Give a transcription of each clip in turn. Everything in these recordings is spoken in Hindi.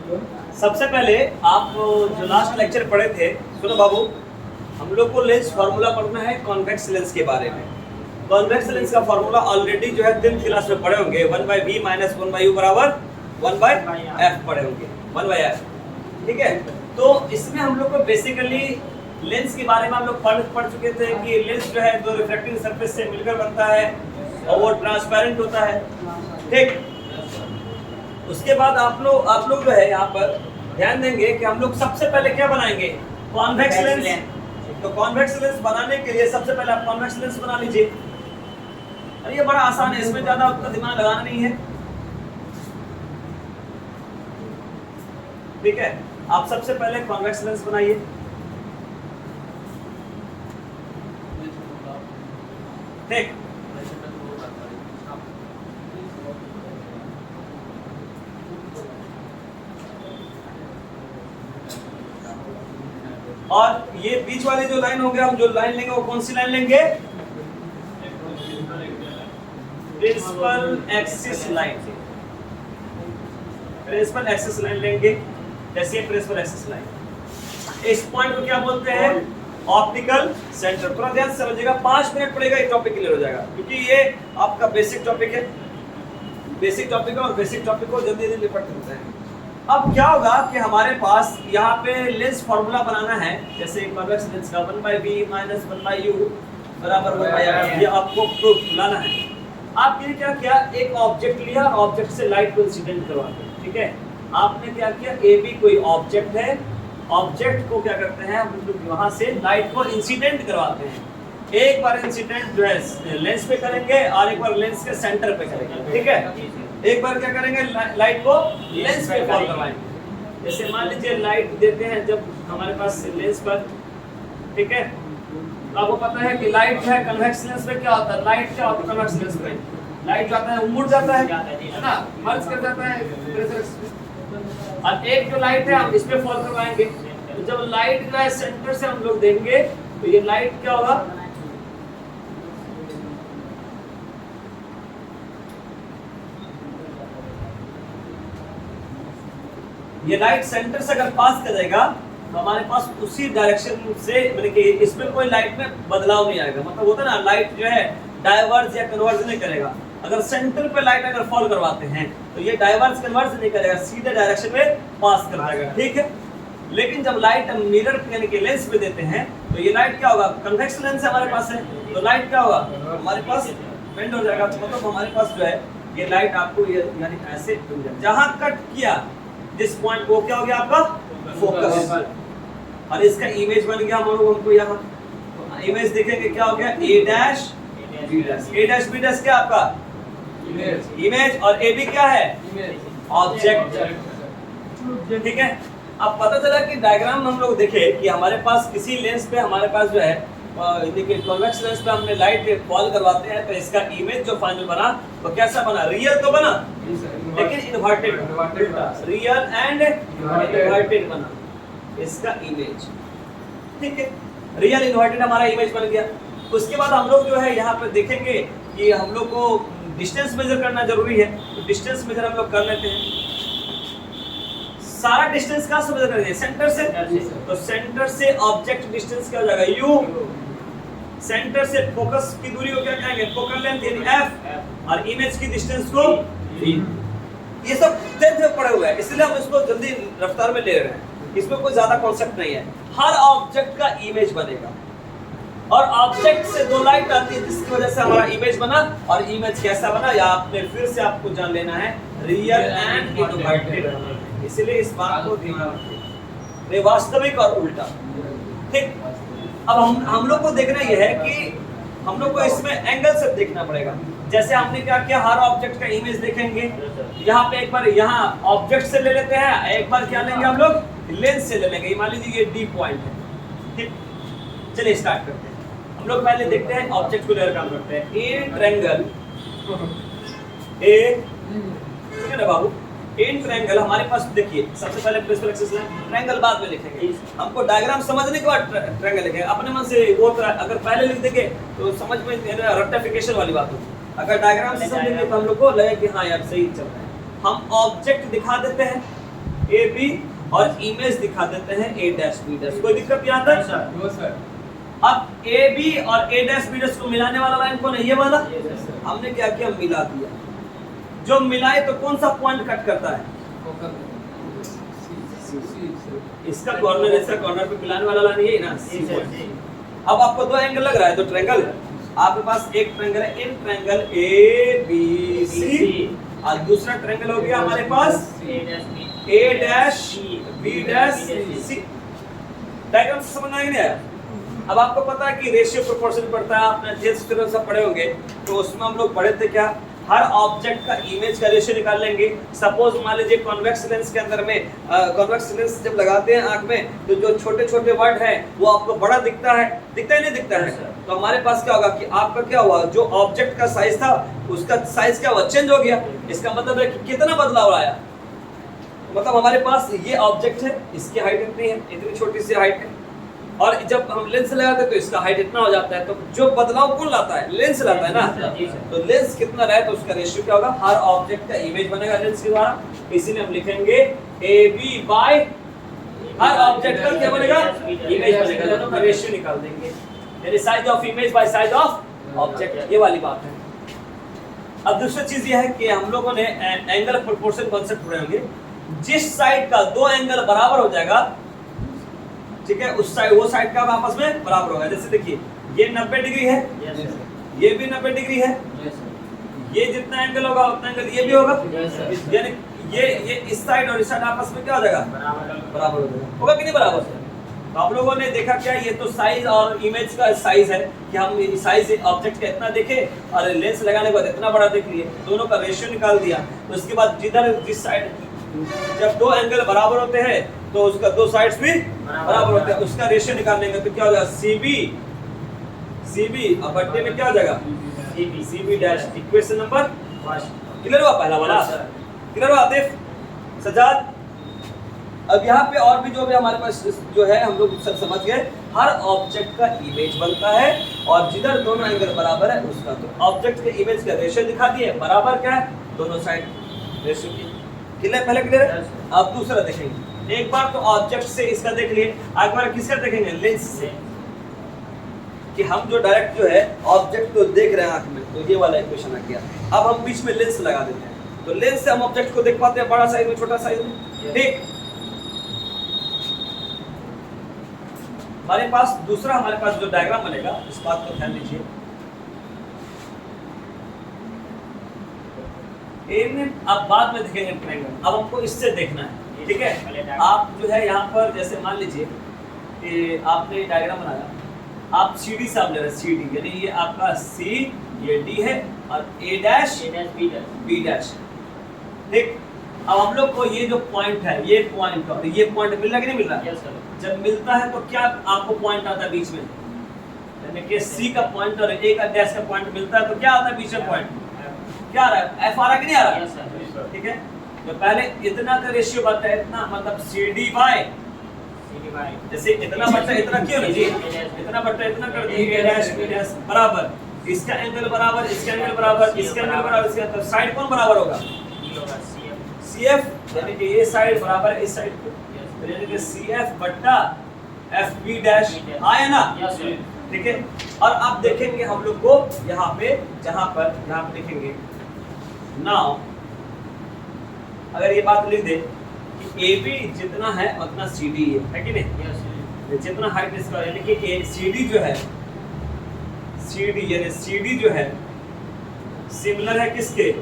सबसे पहले आप जो लास्ट लेक्चर पढ़े थे, सुनो बाबू, हम लोग को लेंस फार्मूला पढ़ना है कॉन्वेक्स लेंस के बारे में। कॉन्वेक्स लेंस का फार्मूला ऑलरेडी जो है 10th क्लास में पढ़े होंगे, 1/v माइनस 1/u बराबर 1/f पढ़े होंगे, 1/f। ठीक है, तो इसमें हम लोग को बेसिकली लेंस के बारे में हम लोग पढ़ चुके थे कि लेंस जो है दो रिफ्रैक्टिंग सरफेस से मिलकर बनता है और वो ट्रांसपेरेंट होता है। ठीक, उसके बाद आप लोग जो है यहाँ पर ध्यान देंगे कि हम लोग सबसे पहले क्या बनाएंगे, कॉन्वेक्स लेंस। तो कॉन्वेक्स लेंस बनाने के लिए सबसे पहले आप कॉन्वेक्स लेंस बना लीजिए। अरे ये बड़ा आसान है, इसमें ज्यादा आपका दिमाग लगाना नहीं है। ठीक है, आप सबसे पहले कॉन्वेक्स लेंस बनाइए। ठीक, और ये बीच वाली जो लाइन होगी, हम जो लाइन लेंगे वो कौन सी लाइन लेंगे, principal axis line. Principal axis line लेंगे, जैसे प्रिंसिपल एक्सिस लाइन। इस पॉइंट को क्या बोलते हैं, ऑप्टिकल सेंटर। थोड़ा ध्यान से समझिएगा, 5 मिनट पड़ेगा, ये टॉपिक क्लियर हो जाएगा, क्योंकि ये आपका बेसिक टॉपिक है। बेसिक टॉपिक है और बेसिक टॉपिक को जल्दी जल्दी निपट सकते हैं। अब क्या होगा कि हमारे पास यहाँ पे लेंस फार्मूला बनाना है, जैसे कॉन्वेक्स लेंस का 1/v माइनस 1/u बराबर 1/f, ये आपको प्रूफ लाना है। आपने क्या किया, एक ऑब्जेक्ट लिया और ऑब्जेक्ट से लाइट को इंसिडेंट करवाते हैं। ठीक है, आपने क्या किया, ए बी कोई ऑब्जेक्ट है, ऑब्जेक्ट को क्या करते हैं हम लोग वहां से लाइट को इंसिडेंट करवाते हैं। एक बार इंसिडेंट जो है लेंस पे करेंगे और एक बार लेंस के सेंटर पे करेंगे। ठीक है, एक बार क्या करेंगे, लाइट को लेंस पे फॉल करवाएंगे। जैसे मान लीजिए लाइट देते हैं जब हमारे पास लेंस पर, ठीक है, आपको पता है कि लाइट जो है कन्वेक्स लेंस पे क्या होता है, लाइट क्या होता है कन्वेक्स लेंस पे, लाइट जाता है मुड़ जाता है ना, मर्ज कर जाता है। और एक जो लाइट है हम इस पे फॉल करवाएंगे, तो जब लाइट का सेंटर से हम लोग देंगे तो ये लाइट क्या होगा, ये लाइट सेंटर से अगर पास कर जाएगा तो हमारे पास उसी डायरेक्शन से, मतलब कि इसमें कोई लाइट में बदलाव नहीं आएगा। मतलब होता है ना, लाइट जो है डाइवर्ज या कन्वर्ज नहीं करेगा। अगर सेंटर पे लाइट अगर फॉल करवाते हैं तो ये डाइवर्ज कन्वर्ज नहीं करेगा, सीधे डायरेक्शन में पास कर जाएगा। ठीक है, लेकिन जब लाइट हम मिरर यानी कि लेंस पे देते हैं तो ये लाइट क्या होगा, कन्वेक्स लेंस हमारे पास है, तो लाइट क्या होगा हमारे पास बेंड हो जाएगा। तो मतलब हमारे पास जो है ये लाइट आपको ये यानी ऐसे जहां कट किया दिस पॉइंट, वो क्या हो गया आपका फोकस, और इसका इमेज बन गया हम लोग हमको यहाँ इमेज देखेंगे क्या हो गया, ए डैश बी डैश। ए डैश बी डैश क्या आपका इमेज, और ए बी क्या है ऑब्जेक्ट। ठीक है, अब पता चला कि डायग्राम हम लोग देखे कि हमारे पास किसी लेंस पे हमारे पास जो है देखिए कॉन्वेक्स लेंस पे हमने लाइट फॉल करवाते हैं, तो इसका इमेज जो फाइनल बना वो कैसा बना, रियल तो बना लेकिन इन्वर्टेड, रियल एंड इन्वर्टेड बना इसका इमेज। ठीक है, रियल इन्वर्टेड हमारा इमेज बन गया। उसके बाद हम लोग जो है यहाँ पे देखेंगे कि हम लोग को डिस्टेंस मेजर करना जरूरी है, तो डिस्टेंस मेजर हम लोग कर लेते हैं। सारा डिस्टेंस कहाँ से मेजर करेंगे, सेंटर से, तो सेंटर से ऑब्जेक्ट डिस्टेंस क्या हो जाएगा u, सेंटर से फोकस की दूरी को क्या कहेंगे, फोकल लेंथ यानी f, और इमेज की डिस्टेंस को v। ये सब 10th में पढ़े हुए हैं, इसलिए हम इसको जल्दी रफ्तार में ले रहे हैं, इसमें कोई ज्यादा कॉन्सेप्ट नहीं है। हर ऑब्जेक्ट का इमेज बनेगा और ऑब्जेक्ट से दो लाइट आती है जिसकी वजह से हमारा इमेज बना, और इमेज कैसा बना या आपने फिर से आपको जान लेना है, रियल एंड इन्वर्टेड। इसलिए इस बात को ध्यान रखिए, वास्तविक और उल्टा। ठीक, अब हम लोग को देखना यह है कि हम लोग को इसमें एंगल से देखना पड़ेगा। जैसे हमने क्या किया, हर ऑब्जेक्ट का इमेज देखेंगे, यहाँ पे एक बार यहाँ ऑब्जेक्ट से ले लेते हैं, एक बार क्या लेंगे हम लोग लेंस से ले लेंगे। मान लीजिए ये डी पॉइंट है। ठीक, चलिए स्टार्ट करते हैं। हम लोग पहले देखते हैं ऑब्जेक्ट को लेकर काम करते हैं। ए ट्रायंगल, ए ठीक है ना बाबू, इन ट्रायंगल हमारे पास देखिए, सबसे पहले प्रिंसिपल एक्सिस लाइन, ट्रायंगल बाद में लिखेंगे। हमको डायग्राम समझने के बाद ट्रायंगल लिखेंगे। अपने मन से वो अगर पहले लिख देंगे तो समझ में रेक्टिफिकेशन वाली बात होगी। अगर डायग्राम से समझेंगे तो हम लोग को लगे कि हाँ यार सही चल रहा है। हम ऑब्जेक्ट दिखा देते हैं, ए बी और इमेज दिखा देते हैं ए डैश बी डैश। कोई दिक्कत यहाँ तक? No sir. अब ए बी और ए डैश बी डैश को मिलाने वाला लाइन कौन है? ये वाला। हमने क्या किया? मिला दिया। जो मिलाए तो कौन सा पॉइंट कट करता है? इसका कॉर्नर पे मिलाने वाला लाइन यही ना, सी पॉइंट। अब आपको दो एंगल लग रहा है, तो ट्रायंगल आपके पास एक ट्रायंगल है, in triangle A B C, और दूसरा ट्रायंगल हो गया हमारे पास ए dash B dash C. Diagram से समझ नहीं आया? अब आपको पता है कि रेशियो प्रोपोर्शन पड़ता है, आपने जेस थ्योरम सब पढ़े होंगे, तो उसमें हम लोग पढ़े थे क्या, हर ऑब्जेक्ट का इमेज का रेशियो निकाल लेंगे। सपोज मान लीजिए कॉन्वेक्स लेंस के अंदर में कॉन्वेक्स लेंस जब लगाते हैं आंख में, तो जो छोटे छोटे वर्ड हैं वो आपको बड़ा दिखता है, दिखता है नहीं दिखता है? तो हमारे पास क्या होगा कि आपका क्या हुआ, जो ऑब्जेक्ट का साइज था उसका साइज क्या हुआ, चेंज हो गया। इसका मतलब है कि कितना बदलाव आया, मतलब हमारे पास ये ऑब्जेक्ट है, इसकी हाइट इतनी है, इतनी छोटी सी हाइट है, और जब हम लेंस लगाते हैं तो इसका हाइट इतना हो जाता है। तो जो बदलाव कौन लाता है? लेंस लाता है ना। तो लेंस कितना रहे तो उसका रेशियो क्या होगा, हर ऑब्जेक्ट का इमेज बनेगा लेंस के द्वारा। इसीलिए हम लिखेंगे ए बी बाय हर ऑब्जेक्ट का क्या बनेगा, इमेज बनेगा। दोनों का रेशियो निकाल देंगे, यानी size of image by size of object, ये वाली बात है। अब दूसरी चीज ये है कि हम लोगों ने एंगल प्रोपोर्शन कॉन्सेप्ट पढ़े होंगे। जिस साइड का दो एंगल बराबर हो जाएगा, ठीक है, उस साइड वो साइड का आपस में बराबर होगा। जैसे देखिए ये 90 डिग्री है, ये भी 90 डिग्री है, ये जितना एंगल होगा उतना एंगल ये भी होगा, यानी ये इस साइड और इस साइड आपस में क्या हो जाएगा, बराबर हो जाएगा। होगा कि नहीं बराबर? तो आप लोगों ने देखा क्या, ये तो साइज और इमेज का साइज है कि हम साइज ऑब्जेक्ट का इतना देखे और लेंस लगाने के बाद इतना बड़ा देख लिए, दोनों का रेशियो निकाल दिया। तो उसके बाद जिधर जिस साइड जब दो एंगल बराबर होते हैं तो उसका दो साइड्स भी बराबर होते हैं, उसका रेशियो निकालेंगे तो क्या हो जाएगा, सीबी और बट्टे में क्या हो जाएगा, CB dash. Equation number 1 clear हुआ? पहला वाला क्लियर हुआ आतिफ, सजाद? अब यहाँ पे और भी जो भी हमारे पास जो है हम लोग सब समझ गए, हर ऑब्जेक्ट का इमेज बनता है और जिधर दोनों एंगल बराबर है उसका, तो ऑब्जेक्ट के इमेज का रेशियो दिखा दिए, बराबर क्या है, दोनों साइड रेशियो की। क्लियर? पहले क्लियर है? अब दूसरा देखेंगे। एक बार तो ऑब्जेक्ट से इसका देख लिए, एक बार किसका देखेंगे, लेंस से, कि हम जो डायरेक्ट जो है ऑब्जेक्ट को देख रहे हैं आंख में, तो ये वाला इक्वेशन आ गया। अब हम बीच में लेंस लगा देते हैं, तो लेंस से हम ऑब्जेक्ट को देख पाते हैं बड़ा साइज में छोटा साइज में, ठीक। हमारे पास दूसरा हमारे पास जो डायग्राम बनेगा, इस बात को ध्यान दीजिए, अब बाद में देखेंगे ट्रायंगल, अब हमको इससे देखना है, ठीक है। आप जो है यहाँ पर जैसे मान लीजिए कि आपने डायग्राम बनाया, आप सीडी से आप ले रहे हैं, सीडी यानी ये आपका सी, ये डी है और ए डैश बी डैश, ठीक। अब हम लोग को ये जो पॉइंट है, ये पॉइंट और ये पॉइंट मिल रहा है कि नहीं मिल रहा? जब मिलता है तो क्या आपको पॉइंट आता है बीच में, यानी कि सी का पॉइंट और ए का डैश का पॉइंट मिलता है तो क्या आता है बीच में पॉइंट, क्या आ रहा है, एफ आ रहा है कि नहीं आ रहा? ठीक है, तो पहले इतना का रेशियो बनता है, इतना मतलब सी डी बाय, जैसे इतना बट्टा इतना क्यों नहीं जी, इतना बट्टा इतना कर दिए, ए डैश बी डैश बराबर, इसका एंगल बराबर, इसका एंगल बराबर, इसका एंगल बराबर, इसका, तो साइड कौन बराबर होगा, CF, यानी कि ये साइड बराबर है इस साइड को, तो यानी कि CF बट्टा FB डैश आया ना, ठीक है। और अब देखेंगे हम लोग को यहाँ पे, जहाँ पर लिखेंगे नाउ, अगर ये बात लिख दे कि AB जितना है उतना CD है कि नहीं, जितना हाइट इसका, यानी कि CD जो है, CD यानी CD जो है सिमिलर है किसके,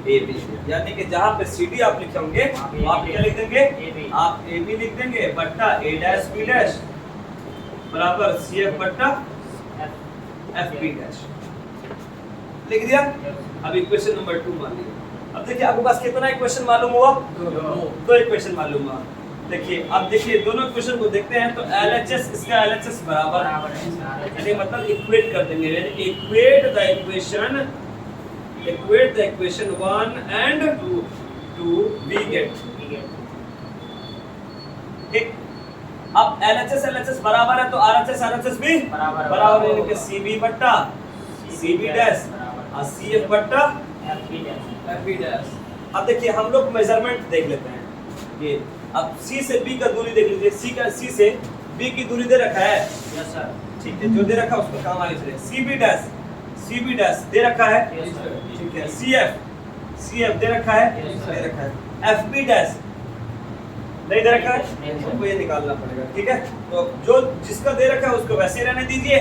AB, यानी कि जहाँ पे CD आप लिखे होंगे वहाँ पे क्या लिख देंगे, आप AB लिख देंगे बट्टा A डैश B डैश बराबर CF बट्टा FB डैश, लिख दिया। अब इक्वेशन नंबर 2 मान लीजिए। अब देखिए आपके पास कितना इक्वेशन मालूम हुआ, दो इक्वेशन मालूम हुआ। देखिए अब देखिए दोनों इक्वेशन को देखते हैं, तो LHS इसका LHS बराबर यानी मतलब इक्वेट कर देंगे, यानी equate the equation 1 and 2 we get, ठीक। अब LHS बराबर है तो RHS भी बराबर, यानी कि CB बट्टा CB डैश और CF बट्टा FB डैश। अब देखिए हम लोग मेजरमेंट देख लेते हैं, ये अब सी से बी का दूरी देख लीजिए, सी से बी की दूरी दे रखा है। Yes sir. ठीक है, जो दे रखा है उसको काम आगे चले। सी बी डैश दे रखा है। Yes sir. ठीक है, सी एफ दे रखा है। Yes, sir. दे रखा है। एफ बी डैश नहीं दे रखा है, Yes, sir. हमको ये निकालना पड़ेगा। ठीक है, तो जो जिसका दे रखा है उसको वैसे ही रहने दीजिए।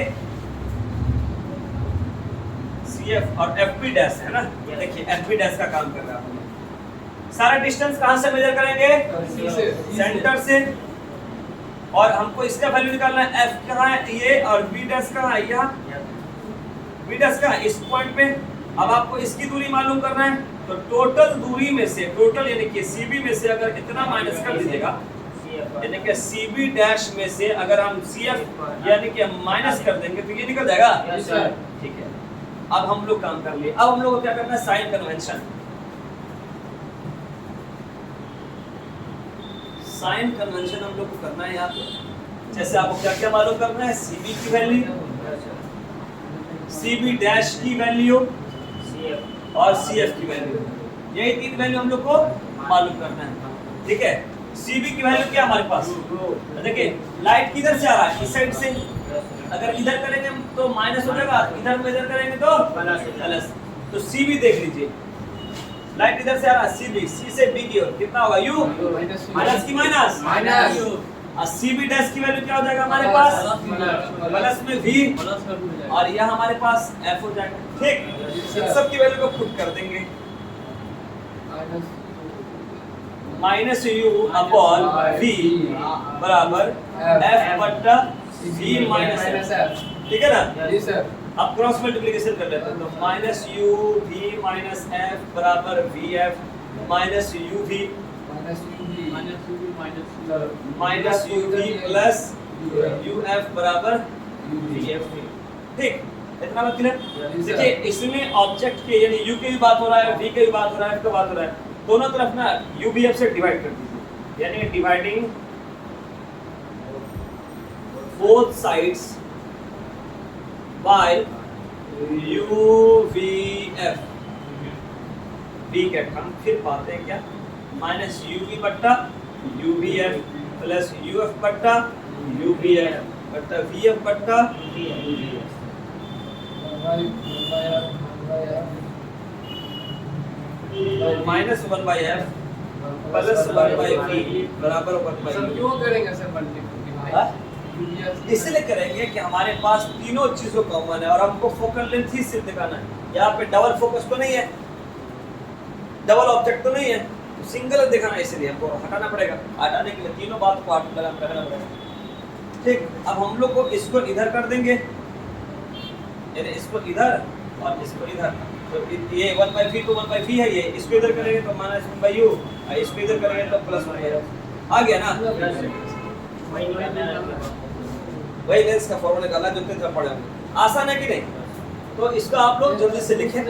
सी एफ और एफ बी डैश है ना। Yes. देखिए एफ बी डैश का काम कर रहा है। सारा डिस्टेंस कहाँ से मेजर करेंगे? सेंटर से। और हमको इसका वैल्यू निकालना है। एफ कहाँ है ये, और बी डैश कहाँ है यहाँ। बी डैश कहाँ है? इस पॉइंट पे। अब आपको इसकी दूरी मालूम करना है, तो टोटल दूरी में से, टोटल यानी कि सीबी में से अगर इतना माइनस कर दीजिएगा, यानी कि सीबी डैश में से अगर हम सीएफ यानी कि हम माइनस कर देंगे तो ये निकल जाएगा। Yes sir. ठीक है, अब हम लोग काम कर लिए। अब हम लोग को क्या करना है? Sign convention. साइन कन्वेंशन हम लोग को करना है यहाँ पे। जैसे आपको क्या क्या मालूम करना है? सीबी की वैल्यू, सीबी डैश की वैल्यू और सीएफ की वैल्यू, यही तीन वैल्यू हम लोग को मालूम करना है। ठीक है, सीबी की वैल्यू क्या हमारे पास? देखिए लाइट किधर से आ रहा है? इस साइड से। अगर इधर करेंगे तो माइनस हो जाएगा, इधर मेजर करेंगे तो प्लस। तो सीबी देख लीजिए, लाइट इधर से आ रहा है, सीबी, सी से बी की ओर कितना होगा? यू माइनस की माइनस माइनस। और सीबी डैश की वैल्यू क्या हो जाएगा हमारे पास? प्लस में वी, और यह हमारे पास एफ हो जाएगा। ठीक, इन सब की वैल्यू को पुट कर देंगे। माइनस यू अपॉन वी बराबर एफ बट्टा वी माइनस एफ। ठीक है ना? जी सर। अब क्रॉस मल्टीप्लिकेशन कर लेते हैं, तो minus you v minus f बराबर v f minus you v minus you v plus you f बराबर वी एफ। ठीक, इतना बात क्लियर? देखिए इसमें ऑब्जेक्ट के यानी यू की भी बात हो रहा है, वी की भी बात हो रहा है, एफ की बात हो रहा है, दोनों तरफ ना यू वी एफ से डिवाइड कर दीजिए, यानी dividing both sides by U V F. बी कैट हम फिर पाते हैं क्या? माइनस यू वी बट्टा U V F plus you F बट्टा यू वी एफ बट्टा वी एफ बट्टा minus one by F plus one by V बराबर वन बाई। क्यों करेंगे सर मल्टीप्लाई? इसलिए करेंगे कि हमारे पास तीनों चीजों कॉमन है और हमको फोकल लेंथ ही सिर्फ दिखाना है। यहाँ पे डबल फोकस तो नहीं है, डबल ऑब्जेक्ट तो नहीं है, तो सिंगल दिखाना है, इसलिए हमको हटाना पड़ेगा। हटाने के लिए तीनों बात को लगाना पड़ेगा। ठीक, अब हम लोग को इसको इधर कर देंगे, यानी इसको इधर और इसको इधर। तो ये 1/v तो 1/v है, ये इसको इधर करेंगे तो माइनस 1/u, इसको इधर करेंगे तो प्लस 1/f। आ गया ना? वही लेंस का फॉर्मूला निकालना जो पढ़े। आसान है कि नहीं? तो इसको आप लोग जल्दी से लिखें।